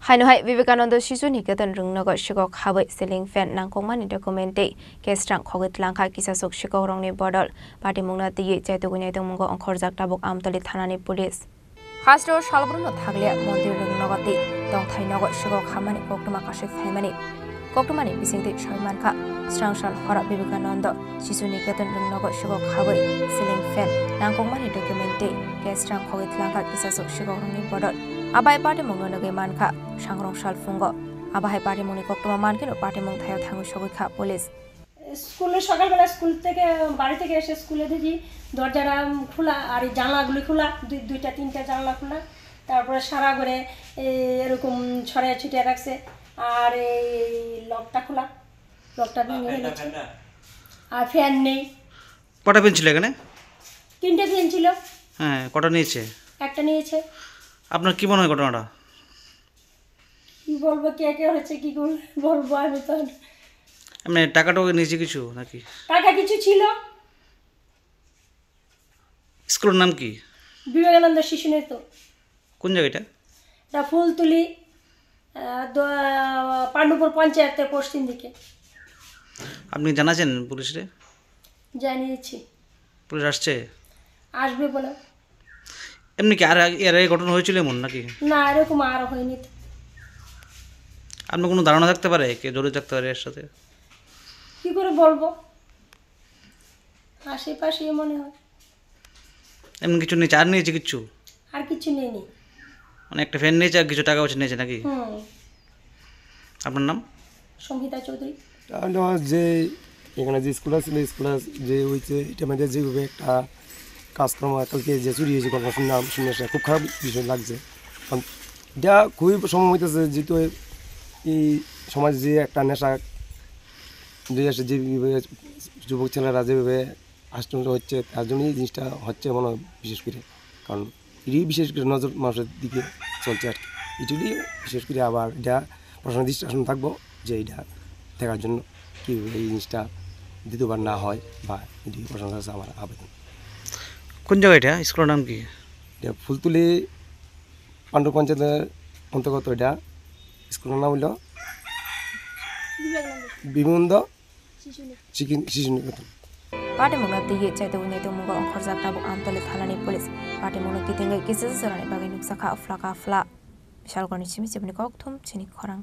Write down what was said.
Hainohai Vivekananda Shisu Niketan Rungnago Shiko Habai Selling Fan Nangkongman documente Kestrang Kogit Lanka Kisasok Shiko Rongni Bodol Party Mungna Ti Jatugunya Mungo on Korzak Tabuk Amtali Tanani Police. Hastro Shalbruno Taglia Monti Rungnogati Dong Tainogo Shiko Hamani Koktumakashi Family Koktumani Bising Shamanka Strangshal Hora Vivekananda Shisu Niketan Rungnago Shiko Habai Selling Fan Nangkongman documente Kestrang Kogit Lanka Kisasok Shiko Rongni Bodol Abai party mungno nage manka sangrong salfungo abai party muni koktoma manke party mung thayo thangu shogika police স্কুলে সকালবেলা school থেকে বাড়ি থেকে এসে স্কুলে দেখি দরজাটা খোলা আর এই জানলাগুলো খোলা দুইটা তিনটা জানলা খোলা তারপরে সারা করে এরকম ছড়ায় ছিটিয়ে রাখছে আর এই লকটা খোলা লকটা ভেঙে গেছে আর ফ্যান নেই কটা পেন ছিল এখানে তিনটে ফ্যান ছিল হ্যাঁ কটা নিয়েছে একটা নিয়েছে আপনার কি মনে হয় ঘটনাটা কি বলবো কে কে হচ্ছে কি বলবো আমি তো মানে টাকাটাও নিয়েছে কিছু নাকি টাকা কিছু ছিল স্কুলের নাম কি বিবেকানন্দ শিশু নেই তো কোন জায়গাটা এটা ফুলতুলি পাণ্ডুপুর পঞ্চায়েতের পশ্চিম দিকে আপনি জানাছেন পুলিশে জানিয়েছি পুলিশ আসছে আসবে বলে এমনি কি আর এর আগে ঘটনা হয়েছিল এমন নাকি না এরকম আর হয়নি তো আপনার কোনো ধারণা থাকতে পারে কে জড়িত থাকতে পারে এর সাথে কি করে বলবো আশেপাশে মনে হয় এমন কিছু নিয়েছে আর নিয়েছে কিছু আর কিছু নেই মানে একটা ফ্যান নিয়েছে আর কিছু টাকা পয়সা নিয়েছে নাকি আপনার নাম সংহিতা চৌধুরী যে এখানে যে স্কুল আছে স্কুল যে হয়েছে এটা মধ্যে যেভাবে একটা কাজকর্ম কালকে যে চুরি হয়েছে গল্প শুনলাম শুনে আসলে খুব খারাপ বিষয় লাগছে কারণ এটা খুবই সময় হইতেছে যেহেতু এই সমাজ যে একটা নেশা আসে যেভাবে যুবক ছেলেরা যেভাবে আশ্চর্য হচ্ছে তার জন্যই জিনিসটা হচ্ছে মনে হয় বিশেষ করে কারণ এটি বিশেষ করে নজর মানুষের দিকে চলছে আর কি এটুকুই বিশেষ করে আবার এটা প্রশাসনের দৃষ্টি আসন থাকবো যে এটা দেখার জন্য কীভাবে এই জিনিসটা দ্বিতীয়বার না হয় বা এটি প্রশাসনের কাছে আমার আবেদন কোন জায়গা এটা স্কুলের নাম কি এটা ফুলতুলি পাণ্ডু পঞ্চায়েতের অন্তর্গত এটা স্কুলের নাম হইল বিবেকানন্দ শিশু নিকেতন Party mungna ti Jatugunya Mungo on Korzak Tabuk Amtali Tanani Police Party mungna ti tinggal kisah seorang bagi nuksa ka fla Vishal Gorni Chimi Chini Koktum Chini Korang